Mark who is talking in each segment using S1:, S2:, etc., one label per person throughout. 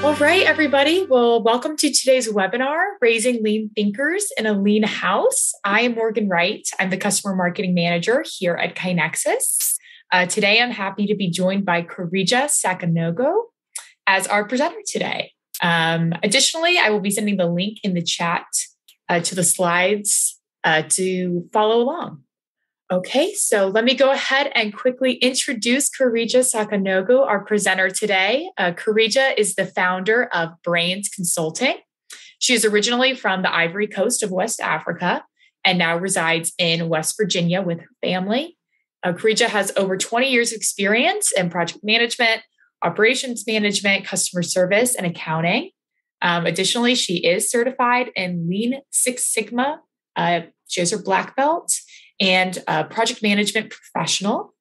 S1: All right, everybody. Well, welcome to today's webinar, Raising Lean Thinkers in a Lean House. I am Morgan Wright. I'm the Customer Marketing Manager here at KaiNexus. Today, I'm happy to be joined by Karidja Sakanogo as our presenter today. Additionally, I will be sending the link in the chat to the slides to follow along. Okay, so let me go ahead and quickly introduce Karidja Sakanogo, our presenter today. Karidja is the founder of Brains Consulting. She is originally from the Ivory Coast of West Africa and now resides in West Virginia with her family. Karidja has over 20 years of experience in project management, operations management, customer service, and accounting. Additionally, she is certified in Lean Six Sigma. She has her black belt and a project management professional.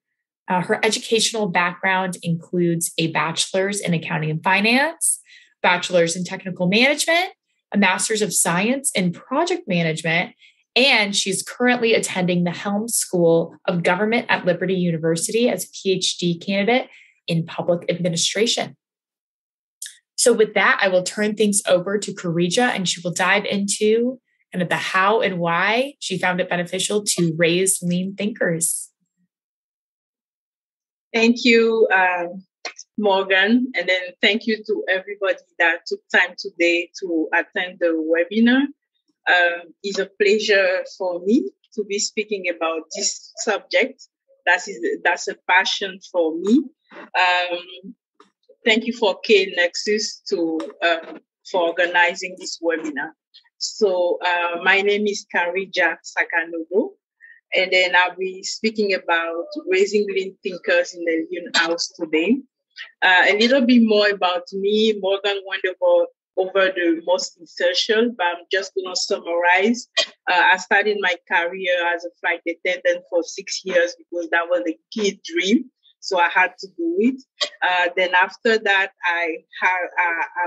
S1: Her educational background includes a bachelor's in accounting and finance, bachelor's in technical management, a master's of science in project management, and she's currently attending the Helms School of Government at Liberty University as a PhD candidate in public administration. So with that, I will turn things over to Karidja, and she will dive into kind of the how and why she found it beneficial to raise lean thinkers.
S2: Thank you, Morgan. And then thank you to everybody that took time today to attend the webinar. It's a pleasure for me to be speaking about this subject. That's a passion for me. Thank you for KaiNexus for organizing this webinar. So my name is Karidja Sakanogo, and then I'll be speaking about raising lean thinkers in the lean house today. A little bit more about me. Morgan went over the most essential, but I'm just going to summarize. I started my career as a flight attendant for 6 years because that was a kid dream. So I had to do it. Then after that, I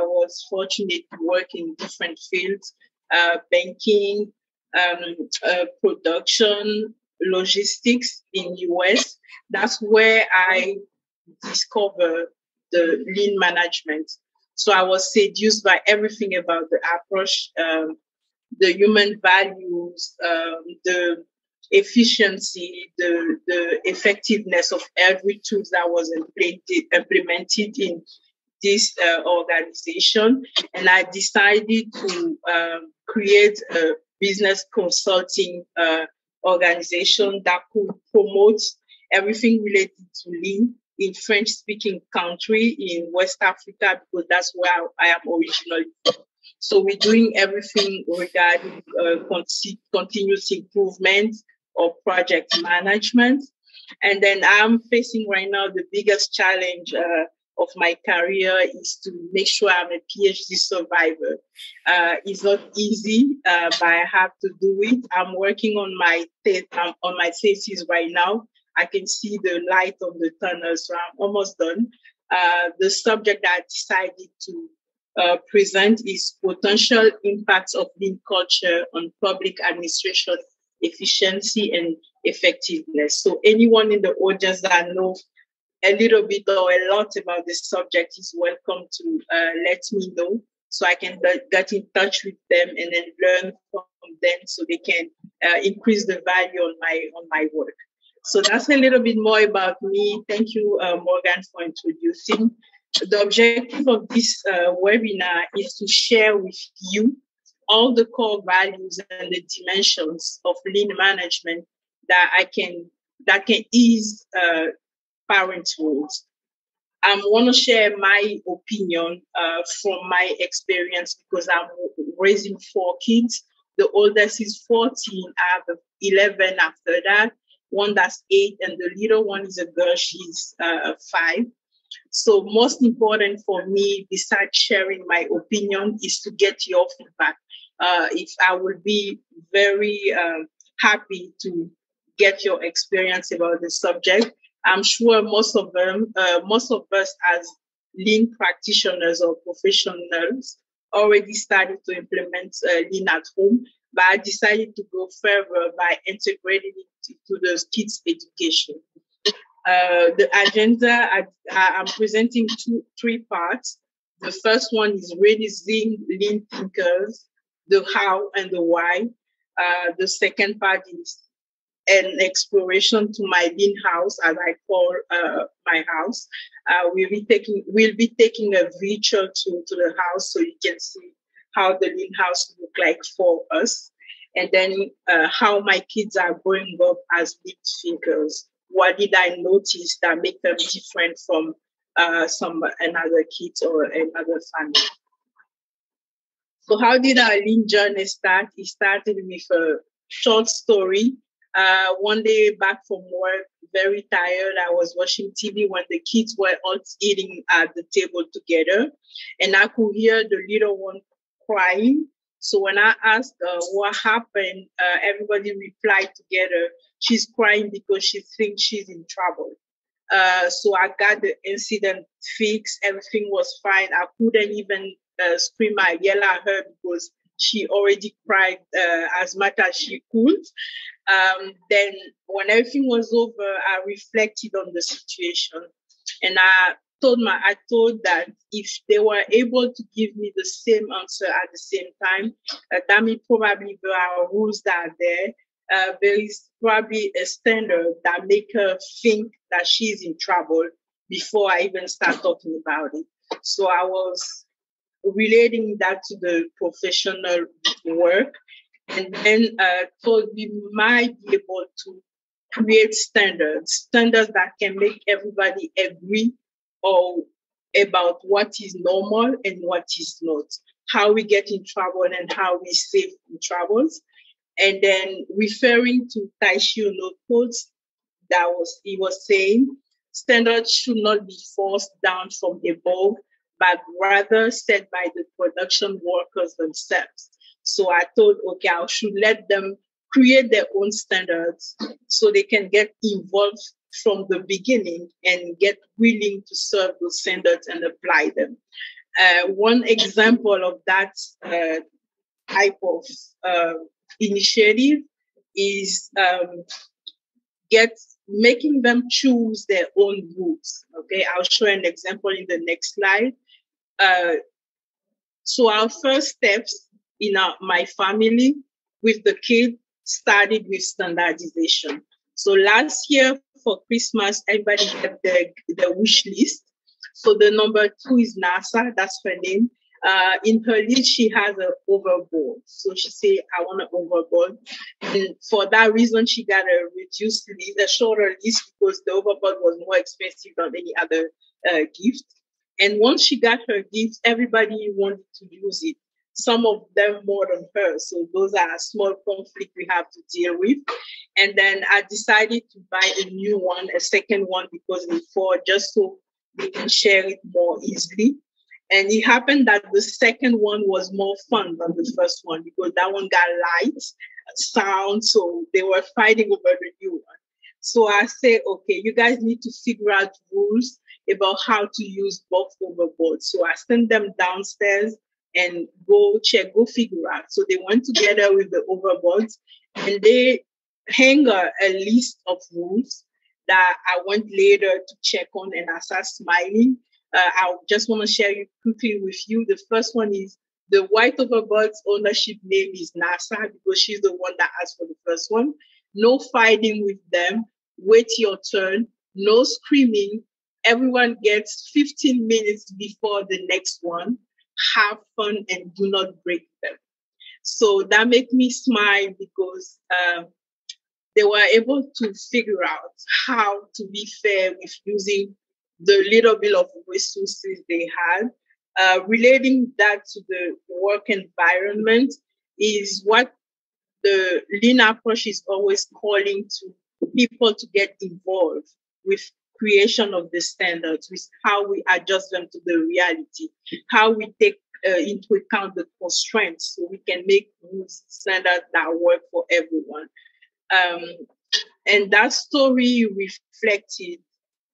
S2: was fortunate to work in different fields. Banking, production, logistics in US. That's where I discovered the lean management. So I was seduced by everything about the approach, the human values, the efficiency, the effectiveness of every tool that was implemented in this organization. And I decided to create a business consulting organization that could promote everything related to lean in French-speaking country in West Africa, because that's where I am originally from. So we're doing everything regarding continuous improvement or project management. And then I'm facing right now the biggest challenge of my career is to make sure I'm a PhD survivor. It's not easy, but I have to do it. I'm working on my thesis right now. I can see the light on the tunnel, so I'm almost done. The subject that I decided to present is potential impacts of lean culture on public administration efficiency and effectiveness. So anyone in the audience that knows a little bit or a lot about this subject is welcome to let me know so I can get in touch with them and then learn from them so they can increase the value on my work. So that's a little bit more about me. Thank you, Morgan, for introducing. The objective of this webinar is to share with you all the core values and the dimensions of lean management that can ease parenthood. I want to share my opinion from my experience because I'm raising 4 kids. The oldest is 14. I have 11 after that. One that's 8, and the little one is a girl. She's 5. So most important for me, besides sharing my opinion, is to get your feedback. If I will be very happy to get your experience about the subject. I'm sure most of us as lean practitioners or professionals already started to implement lean at home, but I decided to go further by integrating it into the kids' education. The agenda, I'm presenting 3 parts. The first one is raising lean thinkers, the how and the why. The second part is an exploration to my lean house, as I call my house. We'll be taking a virtual to the house so you can see how the lean house look like for us. And then how my kids are growing up as lean thinkers. What did I notice that make them different from some another kids or another family? So how did our lean journey start? It started with a short story. One day back from work, very tired, I was watching TV when the kids were all eating at the table together, and I could hear the little one crying. So when I asked what happened, everybody replied together, she's crying because she thinks she's in trouble. So I got the incident fixed. Everything was fine. I couldn't even scream and yell at her because she already cried as much as she could. Then when everything was over, I reflected on the situation, and I told that if they were able to give me the same answer at the same time, that means probably there are rules that are there. There is probably a standard that make her think that she's in trouble before I even start talking about it. So I was relating that to the professional work, and then thought we might be able to create standards that can make everybody agree or about what is normal and what is not, how we get in trouble and how we save in troubles. And then referring to Taishi Ono quotes that he was saying, standards should not be forced down from above, but rather set by the production workers themselves. So I thought, okay, I should let them create their own standards so they can get involved from the beginning and get willing to serve those standards and apply them. One example of that type of initiative is making them choose their own routes. Okay, I'll show an example in the next slide. So our first steps in my family with the kid started with standardization. So last year for Christmas, everybody had the wish list. So the number 2 is NASA, that's her name. In her list, she has an overboard. So she said, I want an overboard. And for that reason, she got a reduced list, a shorter list, because the overboard was more expensive than any other gift. And once she got her gift, everybody wanted to use it. Some of them more than her. So those are small conflicts we have to deal with. And then I decided to buy a new one, a second one, because before, just so we can share it more easily. And it happened that the second one was more fun than the first one because that one got light, sound, so they were fighting over the new one. So I said, okay, you guys need to figure out rules about how to use both overboards. So I sent them downstairs and go figure out. So they went together with the overboards and they hang a list of rules that I went later to check on, and I started smiling. I just want to share it quickly with you. The first one is the white overboard's ownership name is NASA because she's the one that asked for the first one. No fighting with them. Wait your turn. No screaming. Everyone gets 15 minutes before the next one. Have fun and do not break them. So that made me smile because they were able to figure out how to be fair with using the little bit of resources they had. Relating that to the work environment is what the lean approach is always calling to people to get involved with creation of the standards, with how we adjust them to the reality, how we take into account the constraints so we can make rules, standards that work for everyone. And that story reflected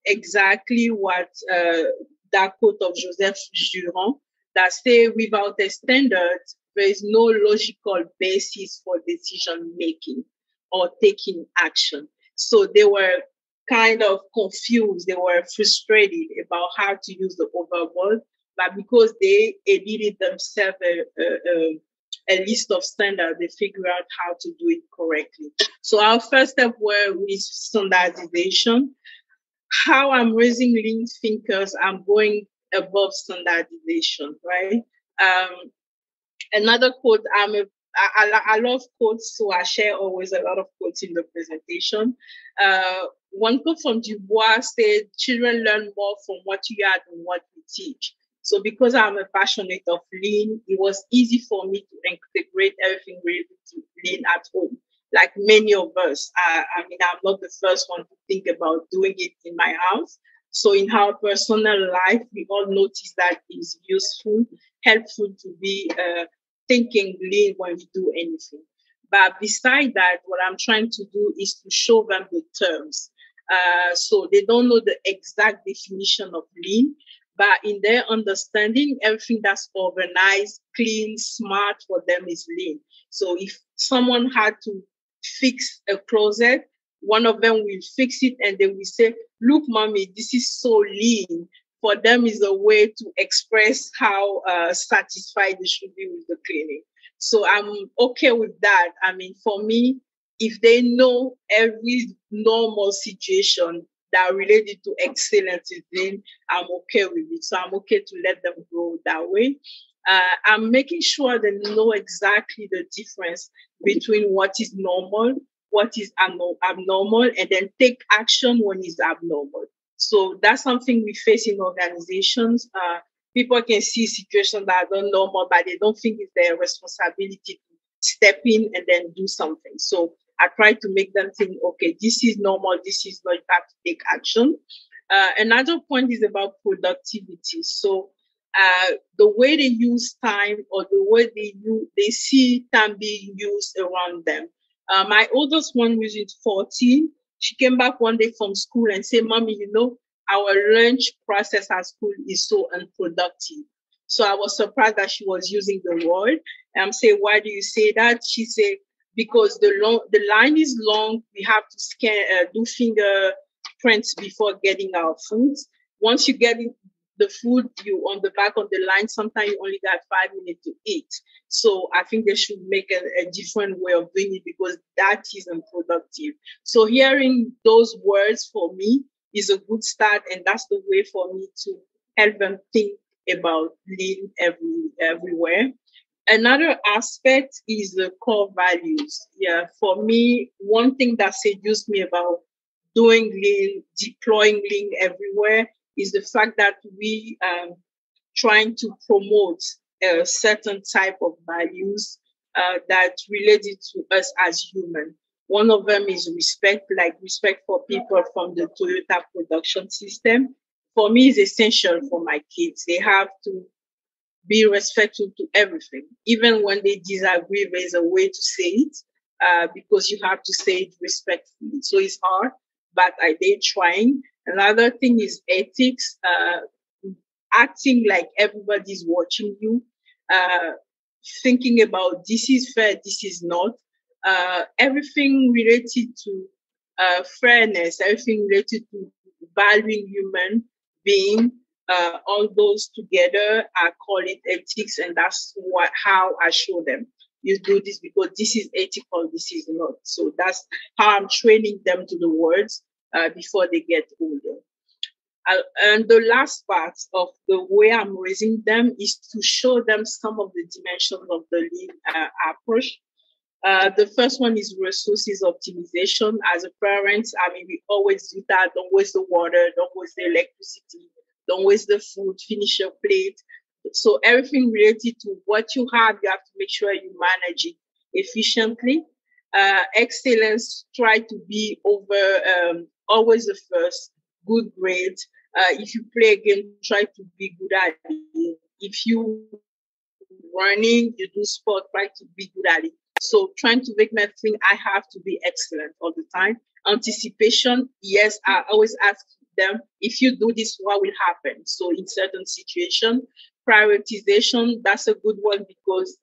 S2: exactly what that quote of Joseph Durand that say without a standard, there is no logical basis for decision making or taking action. So they were kind of confused. They were frustrated about how to use the overboard but because they edited themselves a list of standards, they figure out how to do it correctly. So our first step was with standardization. How I'm raising lean thinkers, I'm going above standardization, right? Another quote, I love quotes, so I share always a lot of quotes in the presentation. One quote from Dubois said, "Children learn more from what you are than what you teach." So because I'm a passionate of lean, it was easy for me to integrate everything related to lean at home. Like many of us, I mean, I'm not the first one to think about doing it in my house. So in our personal life, we all notice that it's useful, helpful to be thinking lean when we do anything. But beside that, what I'm trying to do is to show them the terms. So they don't know the exact definition of lean, but in their understanding, everything that's organized, clean, smart for them is lean. So if someone had to fix a closet, one of them will fix it and they will say, "Look, mommy, this is so lean." For them is a way to express how satisfied they should be with the cleaning. So I'm okay with that. I mean, for me, if they know every normal situation that related to excellence is lean, I'm okay with it. So I'm okay to let them grow that way. I'm making sure they know exactly the difference between what is normal, what is abnormal, and then take action when it's abnormal. So that's something we face in organizations. People can see situations that are not normal, but they don't think it's their responsibility to step in and then do something. So I try to make them think, okay, this is normal, this is not, you have to take action. Another point is about productivity. So the way they use time or the way they see time being used around them. My oldest one, which is 14, she came back one day from school and said, "Mommy, our lunch process at school is so unproductive." So I was surprised that she was using the word. And I'm saying, "Why do you say that?" She said, "Because the line is long. We have to do fingerprints before getting our food. Once you get the food, you on the back of the line, sometimes you only got 5 minutes to eat. So I think they should make a different way of doing it because that is unproductive." So hearing those words for me is a good start, and that's the way for me to help them think about lean everywhere. Another aspect is the core values. Yeah, for me, one thing that seduced me about doing lean, deploying lean everywhere is the fact that we trying to promote a certain type of values that related to us as human. One of them is respect, like respect for people from the Toyota production system. For me, is essential for my kids. They have to be respectful to everything. Even when they disagree, there's a way to say it because you have to say it respectfully. So it's hard, but they're trying. Another thing is ethics, acting like everybody's watching you, thinking about this is fair, this is not. Everything related to fairness, everything related to valuing human being, all those together, I call it ethics, and that's how I show them. You do this because this is ethical, this is not. So that's how I'm training them to the words before they get older. And the last part of the way I'm raising them is to show them some of the dimensions of the lean approach. The first one is resources optimization. As a parent, I mean, we always do that. Don't waste the water, don't waste the electricity, don't waste the food, finish your plate. So everything related to what you have to make sure you manage it efficiently. Excellence, try to be over always the first, good grade. If you play a game, try to be good at it. If you running, you do sport, try to be good at it. So trying to make me think I have to be excellent all the time. Anticipation, yes, I always ask them, if you do this, what will happen? So in certain situations, prioritization, that's a good one because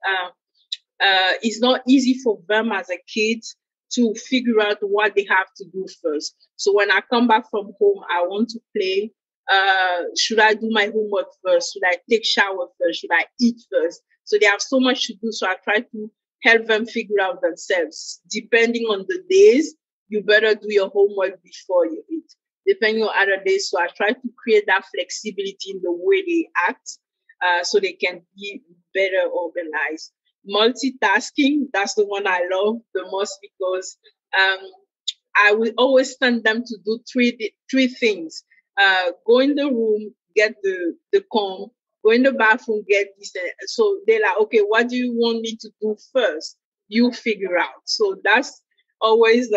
S2: it's not easy for them as a kid to figure out what they have to do first. So when I come back from home, I want to play. Should I do my homework first? Should I take shower first? Should I eat first? So they have so much to do. So I try to help them figure out themselves. Depending on the days, you better do your homework before you eat. Depending on other days, so I try to create that flexibility in the way they act, so they can be better organized. Multitasking, that's the one I love the most because I will always send them to do three things. Go in the room, get the comb, go in the bathroom, get this. So they're like, okay, what do you want me to do first? You figure out. So that's always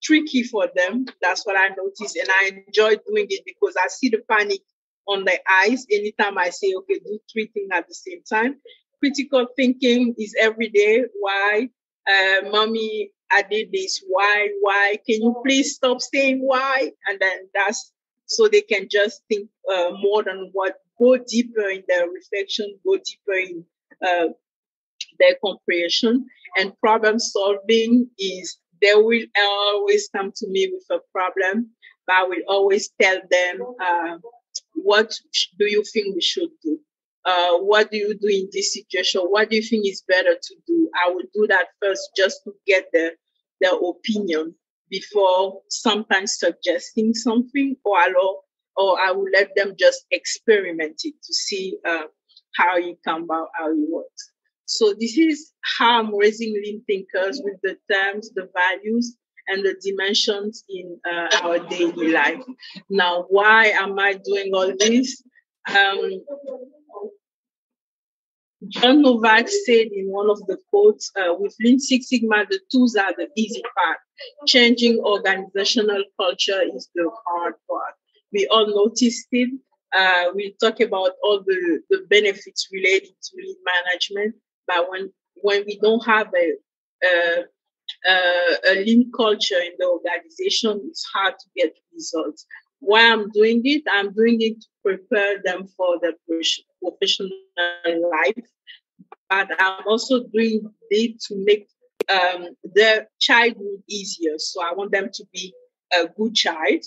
S2: tricky for them. That's what I notice. And I enjoy doing it because I see the panic on their eyes anytime I say, okay, do three things at the same time. Critical thinking is every day. Why? Mommy, I did this. Why? Can you please stop saying why? And then that's so they can just think more than what, go deeper in their reflection, go deeper in their comprehension. And problem solving is they will always come to me with a problem, but I will always tell them, what do you think we should do? What do you do in this situation? What do you think is better to do? I will do that first just to get their opinion before sometimes suggesting something, or I will let them just experiment it to see how it come out, how it works. So this is how I'm raising lean thinkers with the terms, the values, and the dimensions in our daily life. Now, why am I doing all this? John Novak said in one of the quotes, with Lean Six Sigma, the tools are the easy part. Changing organizational culture is the hard part. We all noticed it. We talk about all the benefits related to lean management, but when we don't have a lean culture in the organization, it's hard to get results. Why I'm doing it? I'm doing it to prepare them for the professional life, but I'm also doing it to make their childhood easier. So I want them to be a good child.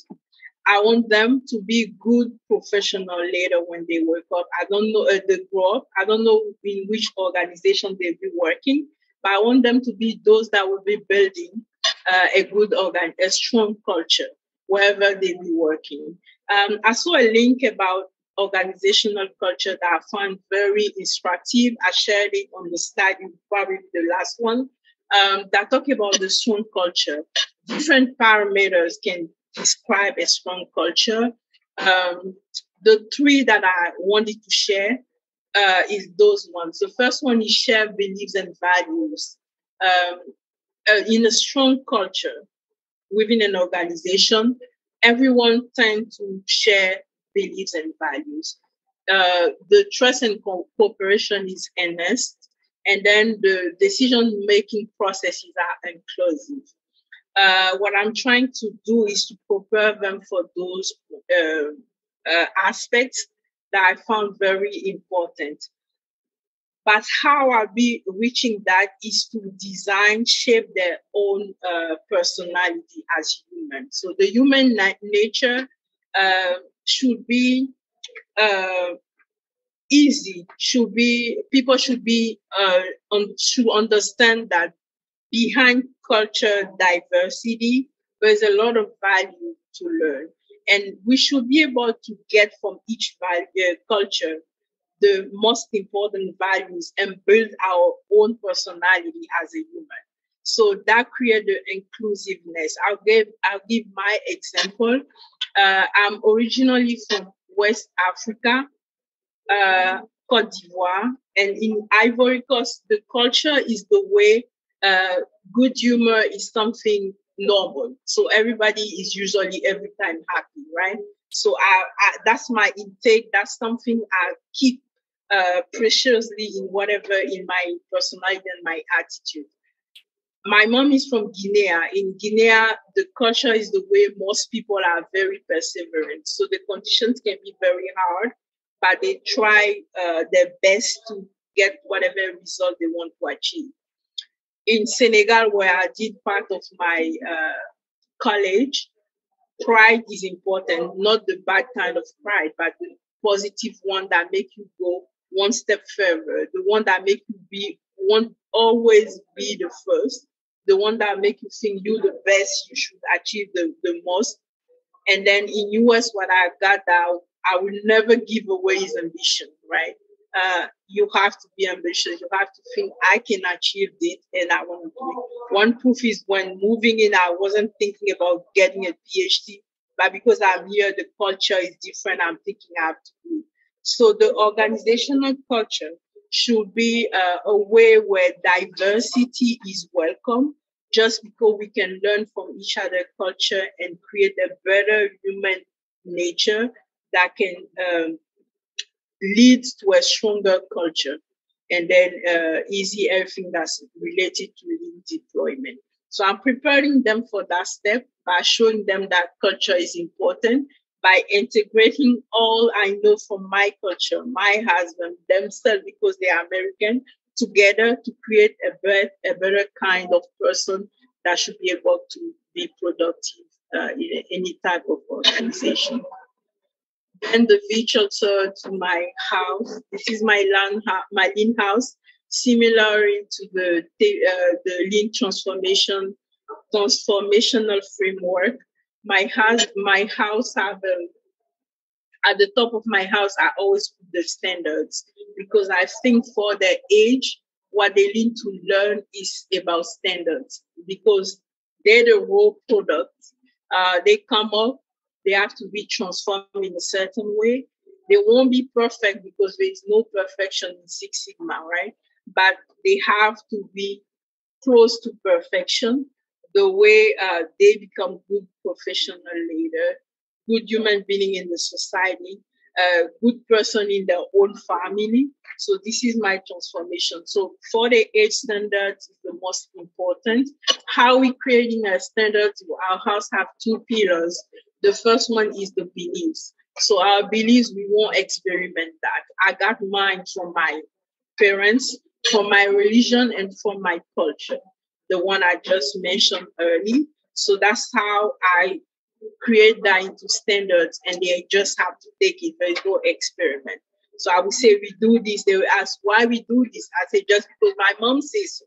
S2: I want them to be good professional later when they wake up. I don't know they grow up. I don't know in which organization they'll be working, but I want them to be those that will be building a strong culture wherever they be working. I saw a link about organizational culture that I found very instructive. I shared it on the slide, probably the last one, that talk about the strong culture. Different parameters can describe a strong culture. The three that I wanted to share is those ones. The first one is shared beliefs and values. In a strong culture within an organization, everyone tends to share beliefs and values. The trust and cooperation is earnest, and then the decision-making processes are inclusive. What I'm trying to do is to prepare them for those aspects that I found very important. But how I'll be reaching that is to design, shape their own personality as humans. So the human nature should be easy. People should understand that behind culture diversity, there's a lot of value to learn, and we should be able to get from each culture the most important values and build our own personality as a human. So that creates the inclusiveness. I'll give my example. I'm originally from West Africa, Cote d'Ivoire, and in Ivory Coast, the culture is the way good humor is something normal. So everybody is usually every time happy, right? So that's my intake. That's something I keep preciously in my personality and my attitude. My mom is from Guinea. In Guinea, the culture is the way most people are very perseverant. So the conditions can be very hard, but they try their best to get whatever result they want to achieve. In Senegal, where I did part of my college, pride is important, not the bad kind of pride, but the positive one that make you go one step further, the one that make you always be the first, the one that make you think you the best, you should achieve the most. And then in US, what I got out, I will never give away his ambition, right? You have to be ambitious. You have to think, I can achieve it and I want to do it. One proof is when moving in, I wasn't thinking about getting a PhD, but because I'm here, the culture is different. I'm thinking I have to do it. So the organizational culture should be a way where diversity is welcome, just because we can learn from each other culture and create a better human nature that can lead to a stronger culture, and then easy everything that's related to lean deployment. So I'm preparing them for that step by showing them that culture is important, by integrating all I know from my culture, my husband, themselves, because they are American, together to create a better kind of person that should be able to be productive in any type of organization. Then the virtual tour to my house. This is my lean house, similar to the lean transformational framework. My house have at the top of my house, I always put the standards, because I think for their age, what they need to learn is about standards, because they're the raw product. They come up, they have to be transformed in a certain way. They won't be perfect because there is no perfection in Six Sigma, right? But they have to be close to perfection, the way they become good professional leader, good human being in the society, a good person in their own family. So this is my transformation. So for the age standards is the most important. How we creating a standard? Our house have two pillars. The first one is the beliefs. So our beliefs, we won't experiment that. I got mine from my parents, from my religion, and from my culture, the one I just mentioned earlier. So that's how I create that into standards, and they just have to take it. There is no experiment. So I would say we do this. They will ask why we do this. I say just because my mom says so.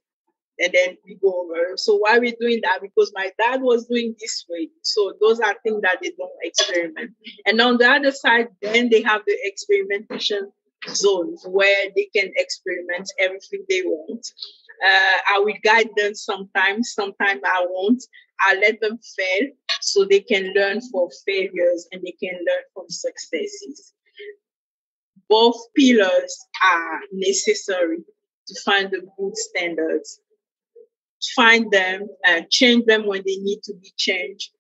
S2: And then we go over. So why are we doing that? Because my dad was doing this way. So those are things that they don't experiment. And on the other side, then they have the experimentation zones where they can experiment everything they want. I will guide them sometimes I won't. I let them fail so they can learn from failures and they can learn from successes. Both pillars are necessary to find the good standards. Find them, change them when they need to be changed,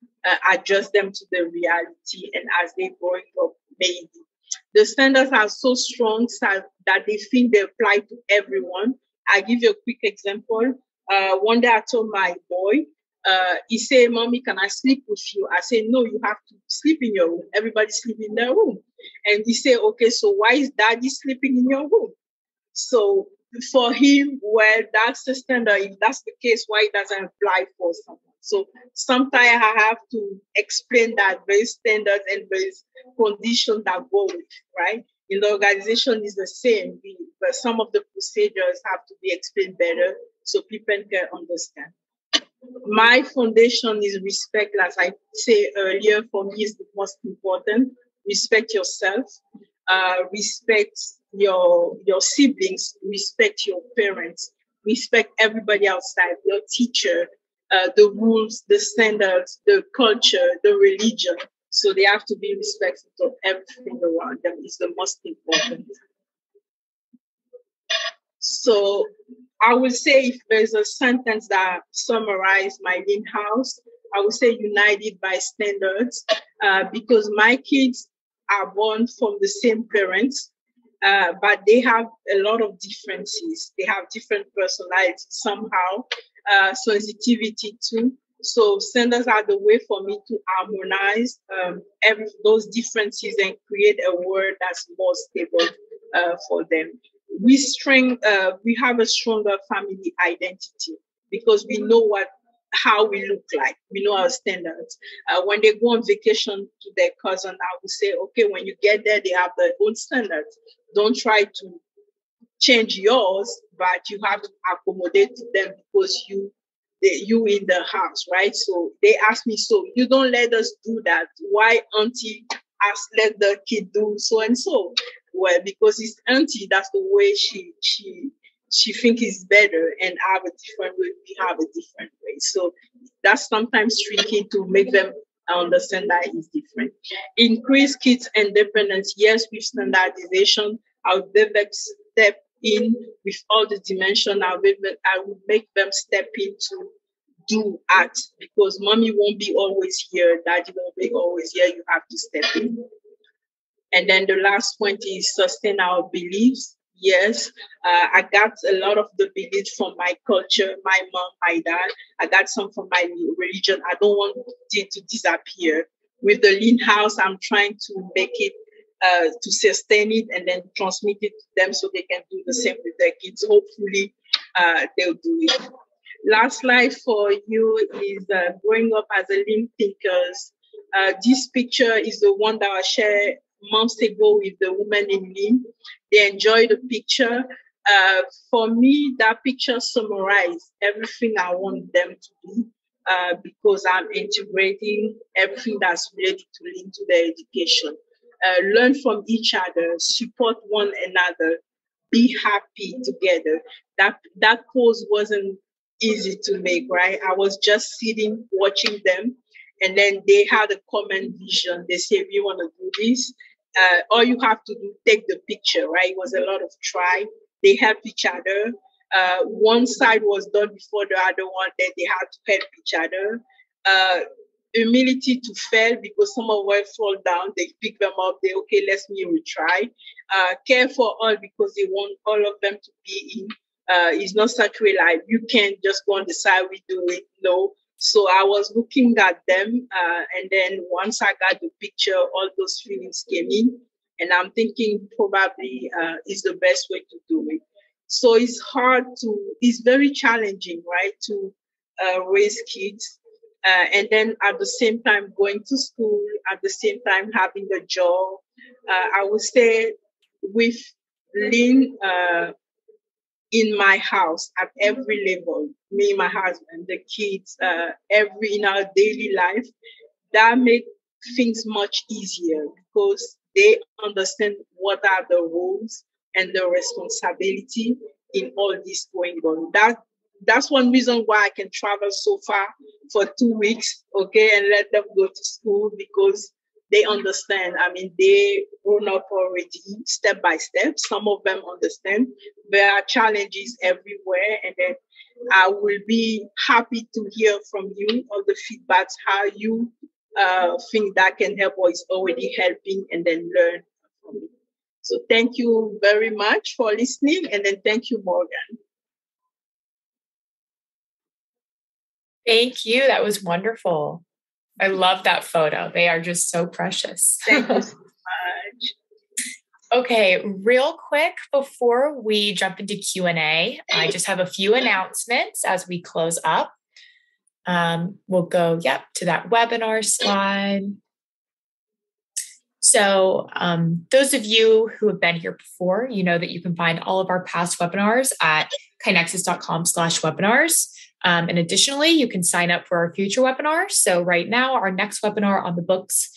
S2: adjust them to the reality, and as they growing up, maybe. The standards are so strong that they think they apply to everyone. I give you a quick example. One day I told my boy, he said, "Mommy, can I sleep with you?" I said, "No, you have to sleep in your room. Everybody sleep in their room." And he said, "Okay, so why is Daddy sleeping in your room?" So for him, well, that's the standard. If that's the case, why it doesn't apply for someone? So sometimes I have to explain that there's standards and there's conditions that go with it, right? In the organization is the same, but some of the procedures have to be explained better so people can understand. My foundation is respect, as I said earlier, for me is the most important. Respect yourself, respect your siblings, respect your parents, respect everybody outside, your teacher, the rules, the standards, the culture, the religion. So they have to be respectful of everything around them. It's the most important. So I would say if there's a sentence that summarizes my lean house, I would say united by standards, because my kids are born from the same parents, but they have a lot of differences. They have different personalities somehow, sensitivity too. So standards are the way for me to harmonize those differences and create a world that's more stable for them. We have a stronger family identity because we know what how we look like. We know our standards. When they go on vacation to their cousin, I would say, okay, when you get there, they have their own standards. Don't try to change yours, but you have to accommodate to them because you in the house, right? So they asked me, so you don't let us do that. Why auntie has let the kid do so and so? Well, because it's auntie, that's the way she think is better, and I have a different way, we have a different way. So that's sometimes tricky to make them understand that it's different. Increase kids' independence, yes, with standardization. I'll let them step in with all the dimension. I will make them step in to do art because mommy won't be always here, daddy won't be always here. You have to step in. And then the last point is sustain our beliefs. Yes, I got a lot of the beliefs from my culture, my mom, my dad. I got some from my religion. I don't want it to disappear. With the lean house, I'm trying to make it, to sustain it and then transmit it to them so they can do the same with their kids. Hopefully, they'll do it. Last slide for you is growing up as a lean thinkers. This picture is the one that I shared months ago with the women in Lean. They enjoyed the picture. For me, that picture summarized everything I want them to do because I'm integrating everything that's related to Lean to their education. Learn from each other, support one another, be happy together. That pose wasn't easy to make, right? I was just sitting, watching them, and then they had a common vision. They say, we want to do this. All you have to do, take the picture, right? It was a lot of try. They help each other. One side was done before the other one, then they had to help each other. Humility to fail because some of them fall down, they pick them up, they, okay, let's me retry. Care for all because they want all of them to be in. It's not sacred life. You can't just go on the side, we do it. No. So I was looking at them, and then once I got the picture, all those feelings came in, and I'm thinking probably is the best way to do it. So it's very challenging, right, to raise kids, and then at the same time going to school, at the same time having a job. I would say with Lean, in my house at every level, me, my husband, the kids, every in our daily life, that make things much easier because they understand what are the roles and the responsibility in all this going on. That's one reason why I can travel so far for 2 weeks, okay, and let them go to school because they understand. I mean, they grown up already step by step. Some of them understand. There are challenges everywhere. And then I will be happy to hear from you all the feedbacks, how you think that can help or is already helping, and then learn from it. So thank you very much for listening. And then thank you, Morgan.
S1: Thank you. That was wonderful. I love that photo. They are just so precious.
S2: Thank you so much.
S1: Okay, real quick before we jump into Q&A, I just have a few announcements as we close up. We'll go, to that webinar slide. So those of you who have been here before, you know that you can find all of our past webinars at kinexus.com/webinars. And additionally, you can sign up for our future webinars. So right now, our next webinar on the books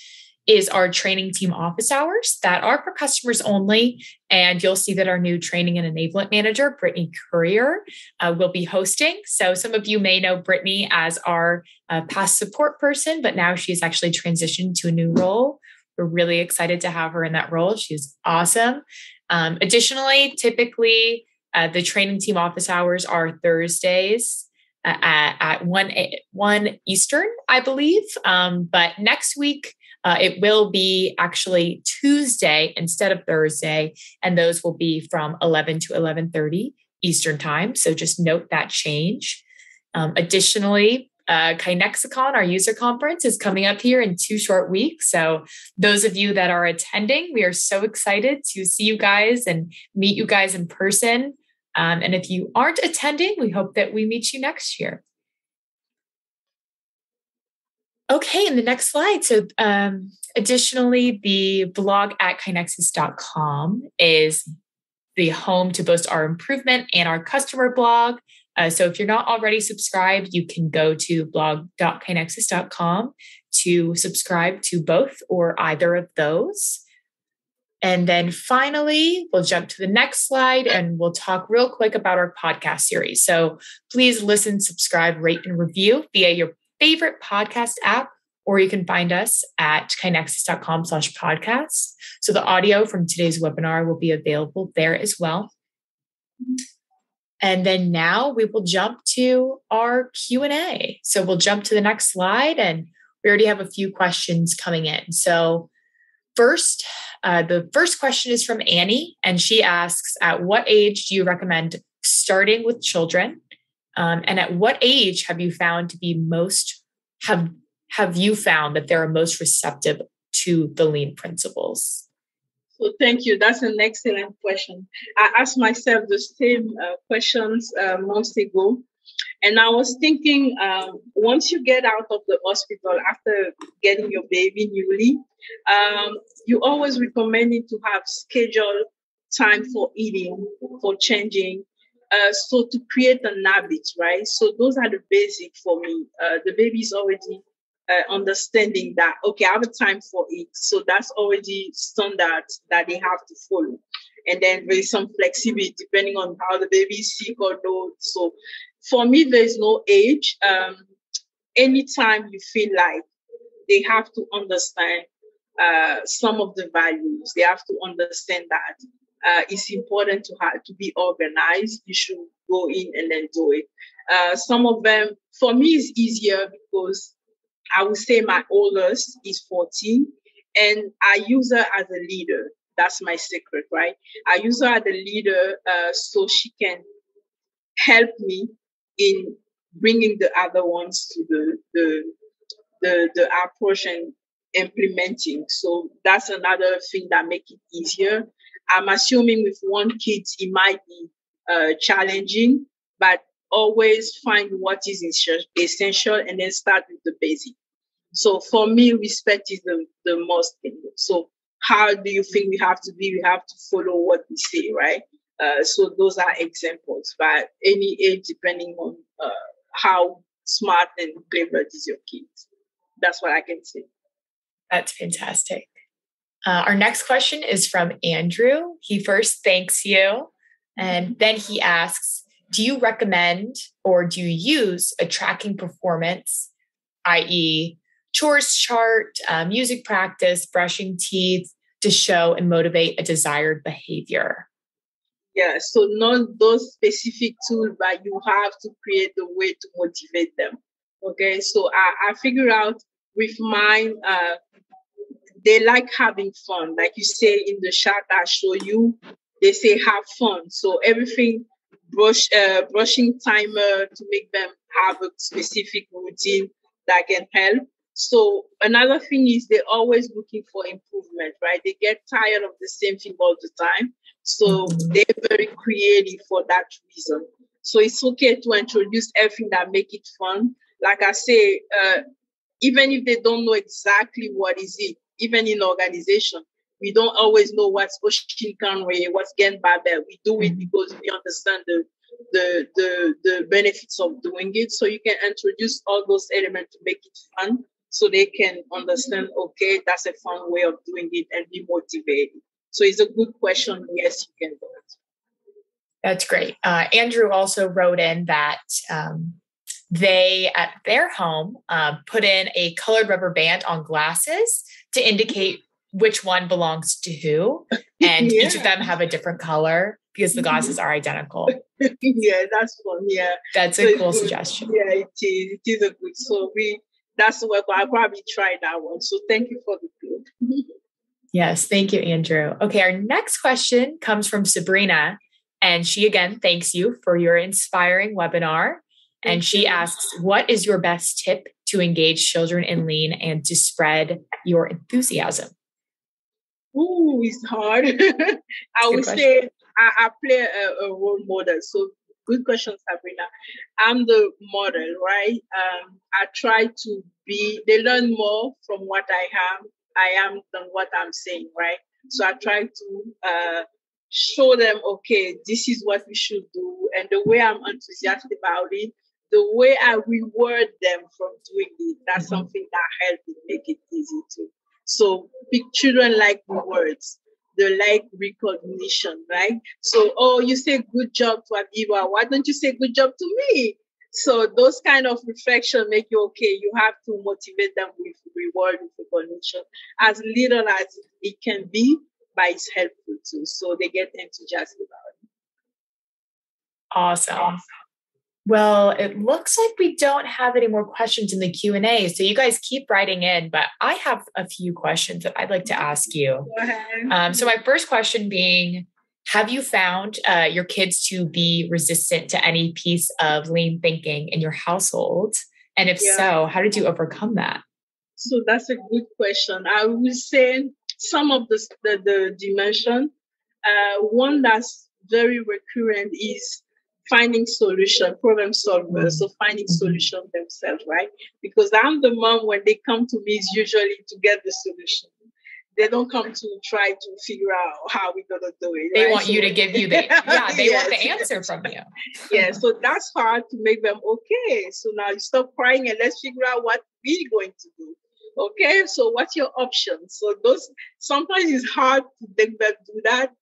S1: is our training team office hours that are for customers only. And you'll see that our new training and enablement manager, Brittany Courier, will be hosting. So some of you may know Brittany as our past support person, but now she's actually transitioned to a new role. We're really excited to have her in that role. She's awesome. Additionally, typically, the training team office hours are Thursdays at 1 Eastern, I believe. But next week, it will be actually Tuesday instead of Thursday, and those will be from 11 to 11:30 Eastern time. So just note that change. Additionally, KaiNexicon, our user conference, is coming up here in 2 short weeks. So those of you that are attending, we are so excited to see you guys and meet you guys in person. And if you aren't attending, we hope that we meet you next year. Okay, in the next slide. So additionally, the blog at kinexus.com is the home to both our improvement and our customer blog. So if you're not already subscribed, you can go to blog.kinexus.com to subscribe to both or either of those. And then finally, we'll jump to the next slide and we'll talk real quick about our podcast series. So please listen, subscribe, rate, and review via your favorite podcast app, or you can find us at kinexus.com/podcast. So the audio from today's webinar will be available there as well. And then now we will jump to our Q&A. So we'll jump to the next slide, and we already have a few questions coming in. So first, the first question is from Annie, and she asks, at what age do you recommend starting with children? And at what age have you found to be have you found that they're most receptive to the lean principles?
S2: So thank you. That's an excellent question. I asked myself the same questions months ago. And I was thinking, once you get out of the hospital after getting your baby newly, you always recommend it to have scheduled time for eating, for changing, so to create an habit, right? So those are the basic for me. The baby is already understanding that, okay, I have a time for it. So that's already standards that they have to follow. And then there is some flexibility depending on how the baby is sick or not. So for me, there's no age. Anytime you feel like they have to understand some of the values, they have to understand that it's important to be organized. You should go in and then do it. Some of them, for me, is easier because I would say my oldest is 14, and I use her as a leader. That's my secret, right? I use her as a leader so she can help me in bringing the other ones to the approach and implementing. So that's another thing that makes it easier. I'm assuming with one kid, it might be challenging, but always find what is essential and then start with the basic. So for me, respect is the most thing. So how do you think we have to be? We have to follow what we say, right? So those are examples, but any age, depending on how smart and clever is your kid. That's what I can say.
S1: That's fantastic. Our next question is from Andrew. He first thanks you, and then he asks, do you recommend or do you use a tracking performance, i.e., chores chart, music practice, brushing teeth, to show and motivate a desired behavior?
S2: Yeah, so not those specific tools, but you have to create the way to motivate them. Okay, so I figure out with mine, they like having fun. Like you say in the chat I show you, they say have fun. So everything, brushing timer to make them have a specific routine that can help. So another thing is they're always looking for improvement, right? They get tired of the same thing all the time. So they're very creative for that reason. So it's okay to introduce everything that make it fun. Like I say, even if they don't know exactly what is it, even in organization, we don't always know what's Oshinkanwe, what's Genbabe. We do it because we understand the benefits of doing it. So you can introduce all those elements to make it fun so they can understand, okay, that's a fun way of doing it and be motivated. So it's a good question. Yes, you can do it.
S1: That's great. Andrew also wrote in that they, at their home, put in a colored rubber band on glasses to indicate which one belongs to who. And each of them have a different color because the glasses are identical.
S2: Yeah, that's fun. Yeah.
S1: That's a cool suggestion.
S2: Yeah, it is. It is a good. So that's what I'll probably try that one. So thank you for the clue.
S1: Yes, thank you, Andrew. Okay, our next question comes from Sabrina, and she again thanks you for your inspiring webinar. And she asks, what is your best tip to engage children in lean and to spread your enthusiasm?
S2: Ooh, it's hard. I would say I play a role model. So Good question, Sabrina. I'm the model, right? I try to they learn more from what I am than what I'm saying, right? So I try to show them, okay, this is what we should do. And the way I'm enthusiastic about it, the way I reward them from doing it, that's something that helps me make it easy too. So big children like rewards. They like recognition, right? So, oh, you say good job to Abiba. Why don't you say good job to me? So those kind of reflection make you okay. You have to motivate them with reward, with recognition, as little as it can be, but it's helpful too. So they get enthusiastic about it.
S1: Awesome. Well, it looks like we don't have any more questions in the Q&A. So you guys keep writing in, but I have a few questions that I'd like to ask you.
S2: Go ahead.
S1: So my first question being, have you found your kids to be resistant to any piece of lean thinking in your household? And if so, how did you overcome that?
S2: So that's a good question. I would say some of the dimension, one that's very recurrent is finding solution, problem solvers. So finding solution themselves, right? Because I'm the mom, when they come to me, it's usually to get the solution. They don't come to try to figure out how we're going to do it.
S1: They want you to give you they want the answer from you.
S2: Yeah, so that's hard to make them, okay, so now you stop crying and let's figure out what we're going to do. Okay, so what's your options? So those, sometimes it's hard to make them do that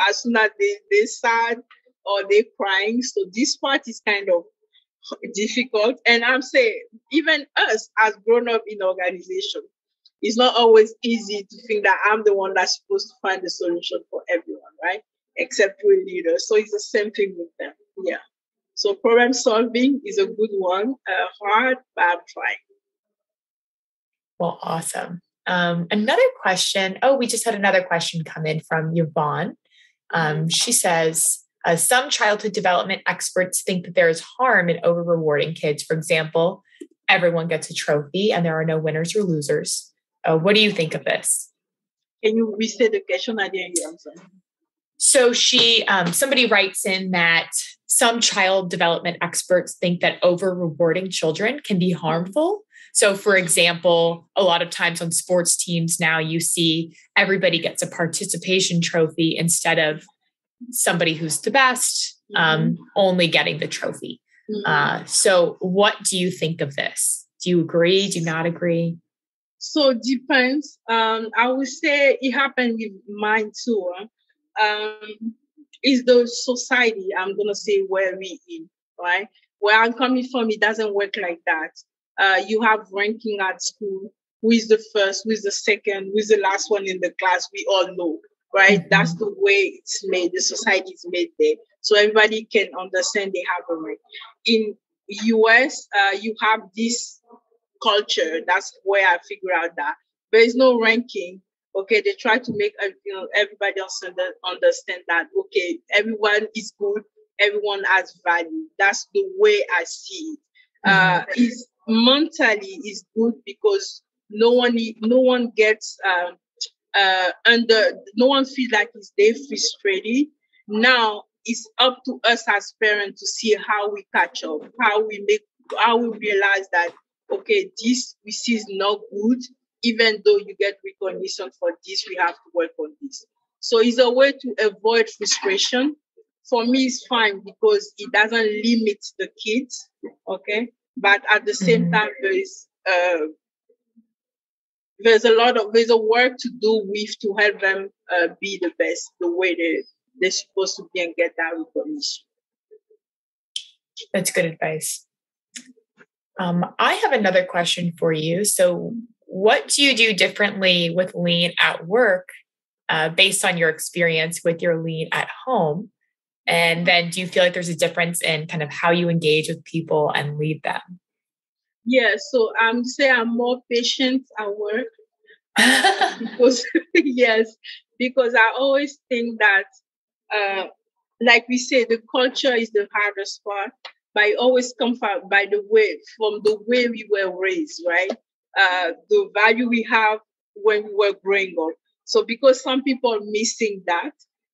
S2: as soon as they're sad or they're crying. So this part is kind of difficult. And I'm saying, even us as grown up in organization, it's not always easy to think that I'm the one that's supposed to find the solution for everyone, right? Except we're leaders. So it's the same thing with them. Yeah. So problem solving is a good one. Hard, but I'm trying.
S1: Well, awesome. Another question. Oh, we just had another question come in from Yvonne. She says, some childhood development experts think that there is harm in over rewarding kids. For example, everyone gets a trophy and there are no winners or losers. What do you think of this?
S2: Can you restate the question? I didn't answer.
S1: So somebody writes in that some child development experts think that over rewarding children can be harmful. So, for example, a lot of times on sports teams now you see everybody gets a participation trophy instead of somebody who's the best only getting the trophy. So what do you think of this? Do you agree? Do you not agree?
S2: So it depends. I would say it happened with mine too. Is the society, I'm going to say, where we in, right? Where I'm coming from, it doesn't work like that. You have ranking at school. Who is the first? Who is the second? Who is the last one in the class? We all know, right? That's the way it's made. The society is made there. So everybody can understand they have a rank. In US, you have this culture. That's where I figure out that there is no ranking. Okay, they try to make everybody understand that, okay, everyone is good, everyone has value. That's the way I see it. Is mentally is good because no one gets no one feels like they're frustrated. Now it's up to us as parents to see how we catch up, how we realize that, okay, this we see is not good. Even though you get recognition for this, we have to work on this. So it's a way to avoid frustration. For me, it's fine because it doesn't limit the kids, okay? But at the same time, there's a work to do with to help them be the best, the way they're supposed to be and get that recognition.
S1: That's good advice. I have another question for you. So what do you do differently with lean at work based on your experience with your lean at home? And then do you feel like there's a difference in kind of how you engage with people and lead them?
S2: Yeah, so I'm more patient at work because because I always think that like we say, the culture is the hardest part, but it always comes from the way we were raised, right? The value we have when we were growing up. So because some people are missing that,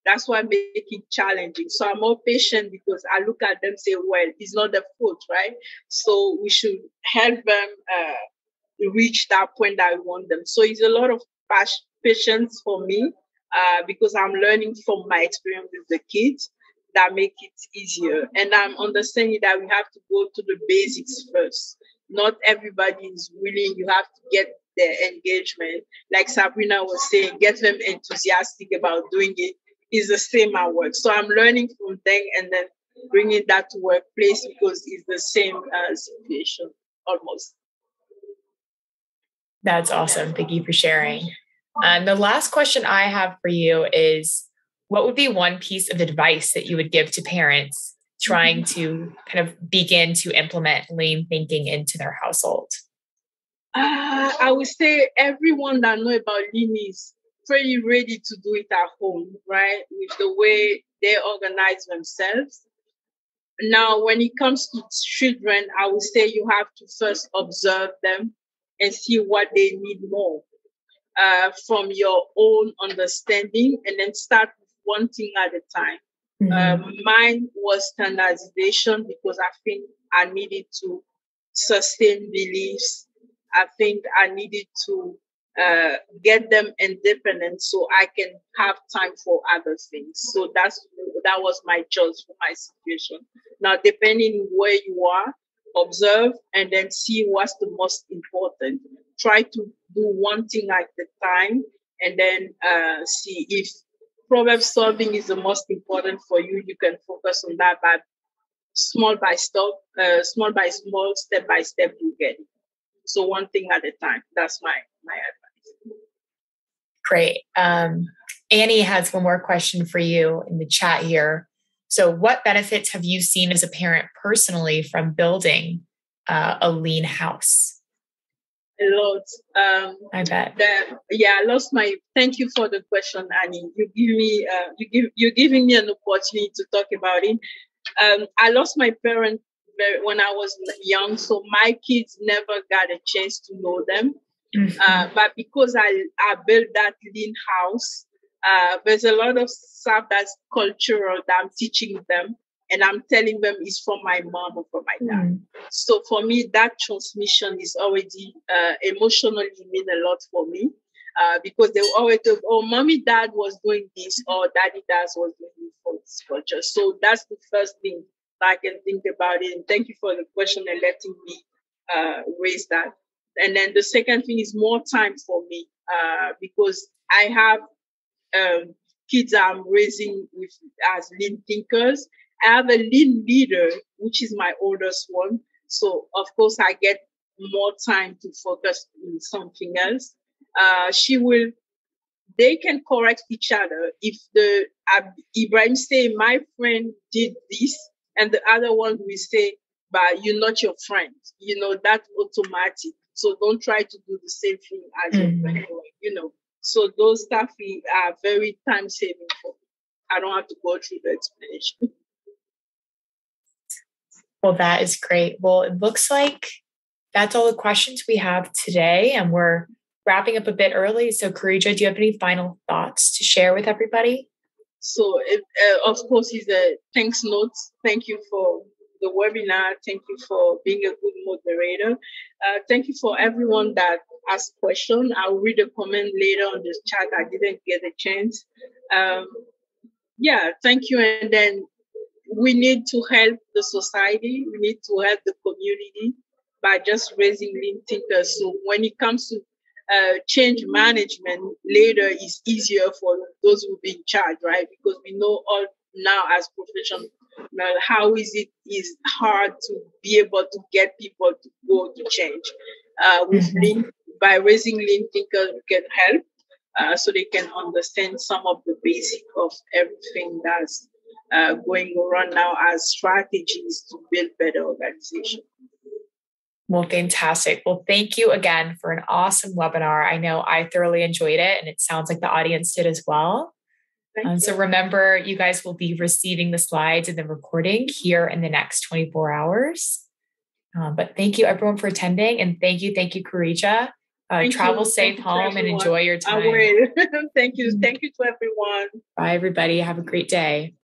S2: That's why I make it challenging. So I'm more patient because I look at them and say, well, it's not the fault, right? So we should help them reach that point that I want them. So it's a lot of patience for me because I'm learning from my experience with the kids that make it easier. And I'm understanding that we have to go to the basics first. Not everybody is willing. You have to get their engagement. Like Sabrina was saying, get them enthusiastic about doing it is the same at work. So I'm learning from them and then bringing that to workplace because it's the same situation almost.
S1: That's awesome. Thank you for sharing. And the last question I have for you is, what would be one piece of advice that you would give to parents trying to kind of begin to implement lean thinking into their household?
S2: I would say everyone that know about lean is pretty ready to do it at home, right? With the way they organize themselves. Now, when it comes to children, I would say you have to first observe them and see what they need more from your own understanding, and then start with one thing at a time. Mine was standardization because I think I needed to sustain beliefs. I think I needed to get them independent so I can have time for other things. So that was my choice for my situation. Now, depending where you are, observe and then see what's the most important. Try to do one thing at a time and then see if problem solving is the most important for you. You can focus on that by small by small, step by step, you get it. So one thing at a time. That's my advice.
S1: Great. Annie has one more question for you in the chat here. So what benefits have you seen as a parent personally from building a lean house?
S2: A lot.
S1: I bet.
S2: I lost my. Thank you for the question, Annie. You're giving me an opportunity to talk about it. I lost my parents when I was young, so my kids never got a chance to know them. But because I built that lean house, there's a lot of stuff that's cultural that I'm teaching them, and I'm telling them it's from my mom or from my dad. So for me, that transmission is already emotionally mean a lot for me because they always talk, oh, mommy, dad was doing this, or daddy, dad was doing this for this culture. So that's the first thing that I can think about it. And thank you for the question and letting me raise that. And then the second thing is more time for me because I have kids I'm raising with as lean thinkers. I have a lean leader, which is my oldest one. So, of course, I get more time to focus on something else. They can correct each other. If Ibrahim say, my friend did this, and the other one will say, but you're not your friend. That's automatic. So don't try to do the same thing as your friend, So those stuff are very time saving for me. I don't have to go through the explanation.
S1: Well, that is great. Well, it looks like that's all the questions we have today, and we're wrapping up a bit early. So, Karidja, do you have any final thoughts to share with everybody?
S2: So, of course, is a thanks note. Thank you for the webinar. Thank you for being a good moderator. Thank you for everyone that asked questions. I'll read a comment later on the chat. I didn't get a chance. Thank you. And then we need to help the society. We need to help the community by just raising lean thinkers. So when it comes to change management, later is easier for those who be in charge, right? Because we know all now as professionals how is hard to be able to get people to go to change. With lean, by raising lean thinkers, we can help so they can understand some of the basic of everything that's going around now as strategies to build better organization.
S1: Well, fantastic. Well, thank you again for an awesome webinar. I know I thoroughly enjoyed it, and it sounds like the audience did as well. So remember, you guys will be receiving the slides and the recording here in the next 24 hours. But thank you everyone for attending, and thank you, Karidja. Travel safe home and enjoy your time.
S2: I will. Thank you. Thank you to everyone.
S1: Bye, everybody. Have a great day.